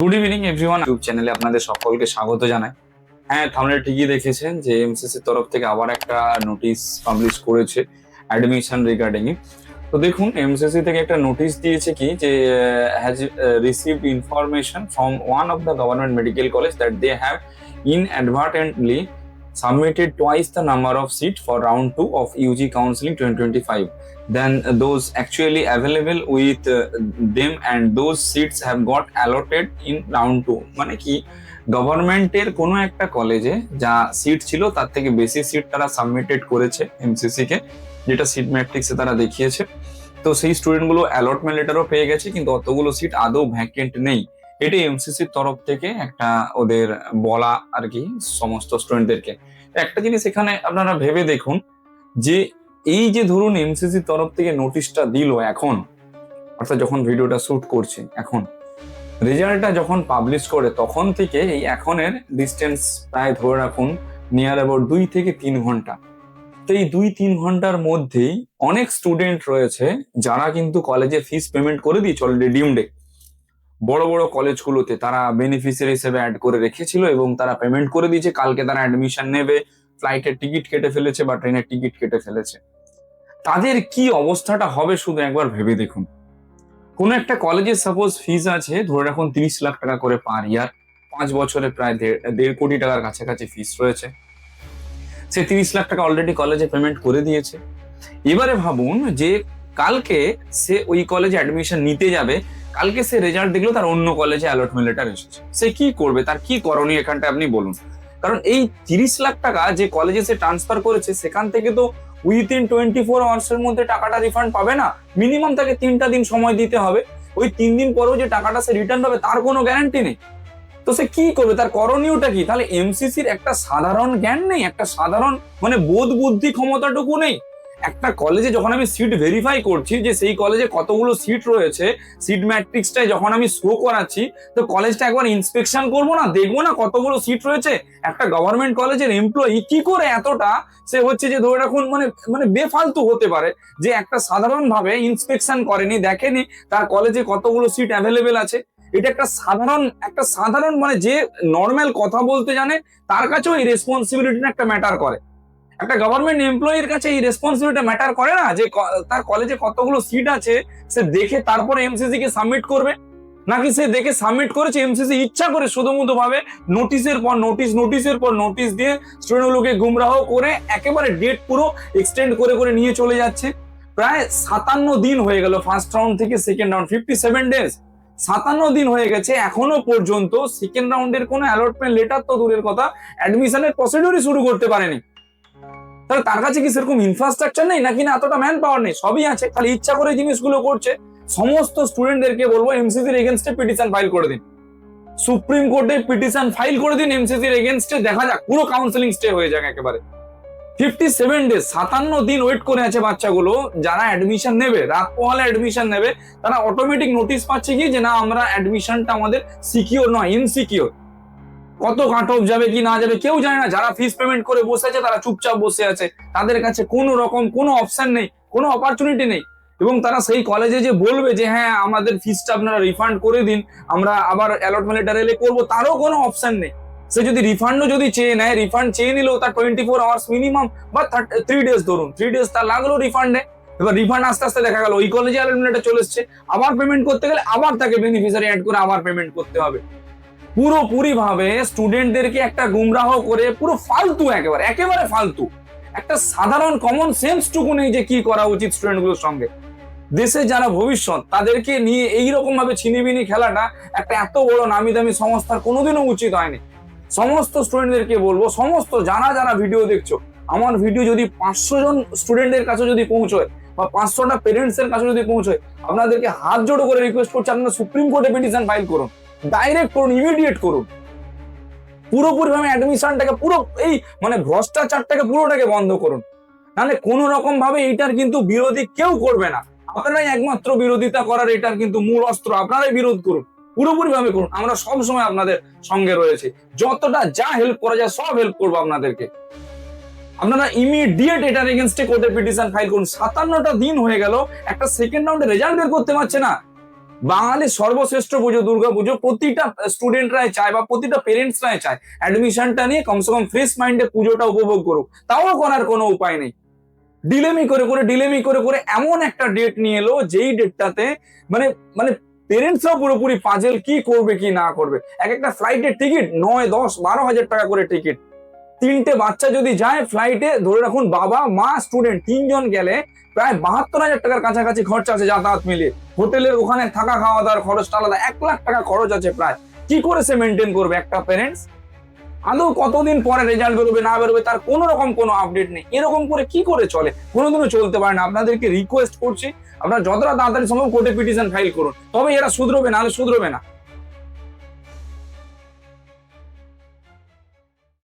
Good evening everyone, YouTube চ্যানেলে আপনাদের সকলকে স্বাগত জানাই। হ্যাঁ, থাম্বনেলে ঠিকই দেখেছেন যে এমসিসির তরফ থেকে আবার একটা নোটিশ পাবলিশ করেছে অ্যাডমিশন রিগার্ডিং এ। তো দেখুন, এমসিসি থেকে একটা নোটিশ দিয়েছে কি যে has received information from one of the government medical college that they have inadvertently submitted twice the number of seats for round 2 of UG counseling 2025 than those actually available with them, and those seats have got allotted in round 2। মানে কি, গভর্নমেন্টের কোনো একটা কলেজে যা seat ছিল তার থেকে বেশি সিট তারা সাবমিটেড করেছে এমসিসি কে, যেটা সিট ম্যাট্রিক্সে তারা দেখিয়েছে। তো সেই স্টুডেন্টগুলো অ্যালটমেন্ট লেটারও পেয়ে গেছে, কিন্তু অতগুলো সিট আদৌ ভ্যাকেন্ট নেই। এটি এমসিসির তরফ থেকে একটা ওদের বলা আর কি সমস্ত স্টুডেন্টদেরকে। একটা জিনিস এখানে আপনারা ভেবে দেখুন যে এই যে ধরুন এমসিসির তরফ থেকে নোটিশটা দিল এখন, অর্থাৎ যখন ভিডিওটা শুট করছি, এখন রেজাল্টটা যখন পাবলিশ করে তখন থেকে এই এখনের ডিস্টেন্স প্রায় ধরে রাখুন নিয়ার অ্যাবাউট 2 থেকে 3 ঘন্টা। তো এই 2-3 ঘন্টার মধ্যেই অনেক স্টুডেন্ট রয়েছে যারা কিন্তু কলেজে ফিস পেমেন্ট করে দিয়েছে অলরেডি ডিমডে। বড় বড় কলেজগুলোতে তারা বেনিফিশিয়ারি হিসেবে অ্যাড করে রেখেছিল এবং তারা পেমেন্ট করে দিয়েছে। কালকে তারা অ্যাডমিশন নেবে, ফ্লাইটের টিকিট কেটে ফেলেছে বা ট্রেনের টিকিট কেটে ফেলেছে। তাদের কি অবস্থাটা হবে শুধু একবার ভেবে দেখুন। কোনো একটা কলেজের সাপোজ ফিস আছে ধরে রাখুন 30 লাখ টাকা করে পার ইয়ার, 5 বছরে প্রায় 1.5 কোটি টাকার কাছাকাছি ফিস রয়েছে। সে 30 লাখ টাকা অলরেডি কলেজে পেমেন্ট করে দিয়েছে। এবারে ভাবুন যে কালকে সে ওই কলেজে অ্যাডমিশন নিতে যাবে, কালকে সে রেজাল্ট দেখলো তার অন্য কলেজে অ্যালটমেন্ট লেটার এসেছে, সে কি করবে? তার কি করণীয় এখানটা আপনি বলুন। কারণ এই 30 লাখ টাকা যে কলেজে সে ট্রান্সফার করেছে সেখান থেকে তো উইথিন 24 আওয়ার্স এর মধ্যে টাকাটা রিফান্ড পাবে না। মিনিমাম তাকে 3টা দিন সময় দিতে হবে। ওই 3 দিন পরেও যে টাকাটা সে রিটার্ন পাবে তার কোনো গ্যারান্টি নেই। তো সে কি করবে? তার করণীয়টা কি? তাহলে এমসিসির একটা সাধারণ জ্ঞান নেই, একটা সাধারণ মানে বোধ বুদ্ধি ক্ষমতাটুকু নেই। একটা কলেজে যখন আমি সিট ভেরিফাই করছি যে সেই কলেজে কতগুলো সিট রয়েছে, সিট ম্যাট্রিক্সটাই যখন আমি শো করাচ্ছি, তো কলেজটা একবার ইন্সপেকশন করবো না, দেখবো না কতগুলো সিট রয়েছে? একটা গভর্নমেন্ট কলেজের এমপ্লয়ি কি করে এতটা সে হচ্ছে যে ধরে রাখুন মানে মানে বেফালতু হতে পারে যে একটা সাধারণভাবে ইন্সপেকশন করেনি, দেখেনি তার কলেজে কতগুলো সিট অ্যাভেলেবেল আছে? এটা একটা সাধারণ মানে যে নর্মাল কথা বলতে জানে তার কাছেও এই রেসপন্সিবিলিটিটা একটা ম্যাটার করে। একটা গভর্নমেন্ট এমপ্লয়ির কাছে এই রেসপন্সিবিলিটি ম্যাটার করে না যে তার কলেজে কতগুলো সিট আছে সে দেখে তারপরে এমসিসি কে সাবমিট করবে? নাকি সে দেখে সাবমিট করেছে, এমসিসি ইচ্ছা করে শুধুমুধু ভাবে নোটিশের পর নোটিশ দিয়ে স্টুডেন্টগুলোকে গুমরাহ করে একেবারে ডেট পুরো এক্সটেন্ড করে করে নিয়ে চলে যাচ্ছে। প্রায় 57 দিন হয়ে গেল ফার্স্ট রাউন্ড থেকে সেকেন্ড রাউন্ড, 57 ডেজ, 57 দিন হয়ে গেছে, এখনো পর্যন্ত সেকেন্ড রাউন্ডের কোনো অ্যালটমেন্ট লেটার তো দূরের কথা, অ্যাডমিশনের প্রসিডিউরই শুরু করতে পারেনি। তাহলে তার কাছে কি সেরকম ইনফ্রাস্ট্রাকচার নেই, নাকি না এতটা ম্যান পাওয়ার নেই? সবই আছে, খালি ইচ্ছা করে জিনিসগুলো করছে। সমস্ত স্টুডেন্টদেরকে বলবো এমসিসির এগেনস্টে পিটিশন ফাইল করে দিন, সুপ্রিম কোর্টে পিটিশন ফাইল করে দিন এমসিসির এগেনস্টে, দেখা যাক পুরো কাউন্সেলিং স্টে হয়ে যাক একেবারে। 57 ডেজ, 57 দিন ওয়েট করে আছে বাচ্চাগুলো। যারা অ্যাডমিশন নেবে, রাত পোহালে অ্যাডমিশন নেবে, তারা অটোমেটিক নোটিশ পাচ্ছে কি যে না আমরা অ্যাডমিশনটা আমাদের সিকিউর নয়, ইনসিকিউর। কত কাট অফ যাবে কি না যাবে কেউ জানে না। যারা ফিস পেমেন্ট করে বসে আছে তারা চুপচাপ বসে আছে, তাদের কাছে কোনো রকম কোনো অপশন নেই, কোনো অপরচুনিটি নেই। এবং তারা সেই কলেজে যে বলবে যে হ্যাঁ আমাদের ফিসটা আপনারা রিফান্ড করে দিন, আমরা আবার অ্যালটমেন্ট লেটার এলে করবো, তারও কোনো অপশন নেই। সে যদি রিফান্ডও যদি চেয়ে নেয়, রিফান্ড চেয়ে নিলেও তার 24 আওয়ার্স মিনিমাম বা 3 ডেজ ধরুন, 3 ডেজ তার লাগলো রিফান্ডে। এবার রিফান্ড আস্তে আস্তে দেখা গেল ওই কলেজে অ্যালটমেন্ট লেটার চলে এসছে, আবার পেমেন্ট করতে গেলে আবার তাকে বেনিফিশিয়ারি অ্যাড করে আবার পেমেন্ট করতে হবে। পুরোপুরি ভাবে স্টুডেন্টদেরকে একটা গুমরাহ করে পুরো ফালতু, একেবারে ফালতু। একটা সাধারণ কমন সেন্স টুকু নেই যে কি করা উচিত স্টুডেন্টগুলোর সঙ্গে। দেশে যারা ভবিষ্যৎ তাদেরকে নিয়ে এইরকম ভাবে ছিনিবিনি খেলাটা একটা এত বড় নামি দামি সংস্থার কোনোদিনও উচিত হয়নি। সমস্ত স্টুডেন্টদেরকে বলবো, সমস্ত যারা ভিডিও দেখছো, আমার ভিডিও যদি 500 জন স্টুডেন্টের কাছে যদি পৌঁছয় বা 500টা পেরেন্টস এর কাছে যদি পৌঁছয়, আপনাদেরকে হাত জোড়ো করে রিকোয়েস্ট করছি আপনারা সুপ্রিম কোর্টে পিটিশন ফাইল করুন, ডাইরেক্ট করুন, ইমিডিয়েট করুন। পুরোপুরি ভাবে অ্যাডমিশনটাকে পুরো এই মানে ভ্রষ্টাচারটাকে পুরোটাকে বন্ধ করুন। নাহলে কোনো রকম ভাবে এইটার কিন্তু বিরোধী কেউ করবে না, আপনারাই একমাত্র বিরোধিতা করার এটার কিন্তু মূল অস্ত্র। আপনারাই বিরোধ করুন, পুরোপুরি ভাবে করুন। আমরা সব সময় আপনাদের সঙ্গে রয়েছি, যতটা যা হেল্প করা যায় সব হেল্প করবো আপনাদেরকে। আপনারা ইমিডিয়েট এটার এগেইনস্টে কোর্টে পিটিশন ফাইল করুন। 57টা দিন হয়ে গেল, একটা সেকেন্ড রাউন্ডে রেজাল্ট বের করতে পারছে না। বাঙালির সর্বশ্রেষ্ঠ পুজো দুর্গা পুজো, প্রতিটা স্টুডেন্টরাই চায় বা প্রতিটা পেরেন্টসরাই চায় অ্যাডমিশনটা নিয়ে কমসে কম ফ্রেশ মাইন্ডে পুজোটা উপভোগ করুক, তাও করার কোনো উপায় নেই। ডিলেমি করে করে এমন একটা ডেট নিয়ে এলো যেই ডেটটাতে মানে মানে পেরেন্টসরাও পুরোপুরি পাজেল, কি করবে কি না করবে। এক একটা ফ্লাইটের টিকিট 9, 10, 12 হাজার টাকা করে টিকিট। 3টে বাচ্চা যদি যায় ফ্লাইটে, ধরে রাখুন বাবা মা স্টুডেন্ট 3জন গেলে প্রায় 72,000 টাকার কাছাকাছি খরচা আছে যাতায়াত মিলিয়ে। হোটেলের ওখানে থাকা খাওয়া দাওয়ার খরচটা আলাদা, 1 লাখ টাকা খরচ আছে প্রায়। কি করে সে মেনটেন করবে একটা প্যারেন্টস? আদৌ কতদিন পরে রেজাল্ট বেরোবে না বেরোবে তার কোনো রকম কোনো আপডেট নেই। এরকম করে কি করে চলে? কোনোদিনও চলতে পারে না। আপনাদেরকে রিকোয়েস্ট করছি, আপনারা যতটা তাড়াতাড়ি সম্ভব কোর্টে পিটিশন ফাইল করুন, তবে এরা শুধরোবে, নাহলে শুধরোবে না।